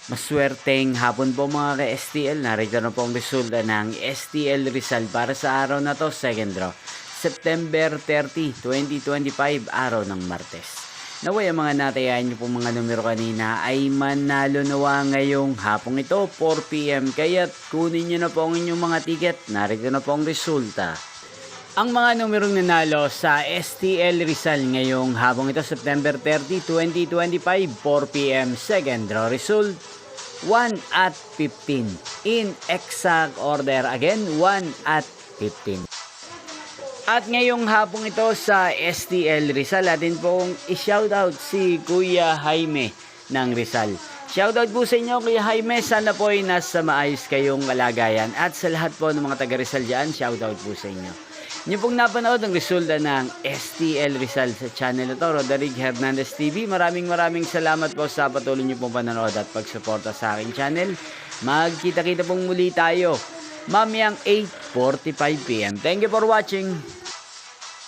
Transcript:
Maswerteng hapon po mga ka-STL. Narito na po ang resulta ng STL Rizal para sa araw na to, second draw. September 30, 2025, araw ng Martes. Naway ang mga natayahan nyo po mga numero kanina ay manalo nawa ngayong hapong ito, 4 PM. Kaya't kunin nyo na po ang inyong mga ticket. Narito na po ang resulta. Ang mga numerong nanalo sa STL Rizal ngayong hapong ito, September 30, 2025, 4 PM, second draw result, 1 at 15. In exact order again, 1 at 15. At ngayong hapong ito sa STL Rizal, atin pong i-shoutout si Kuya Jaime ng Rizal. Shoutout po sa inyo Kuya Jaime, sana po ay nasa maayos kayong kalagayan. At sa lahat po ng mga taga Rizal dyan, shoutout po sa inyo. Inyo pong napanood ang resulta ng STL Rizal sa channel na to, Roderick Hernandez TV. Maraming salamat po sa patuloy nyo pong panonood at pagsuporta sa aking channel. Magkita-kita pong muli tayo mamayang 8:45 PM. Thank you for watching.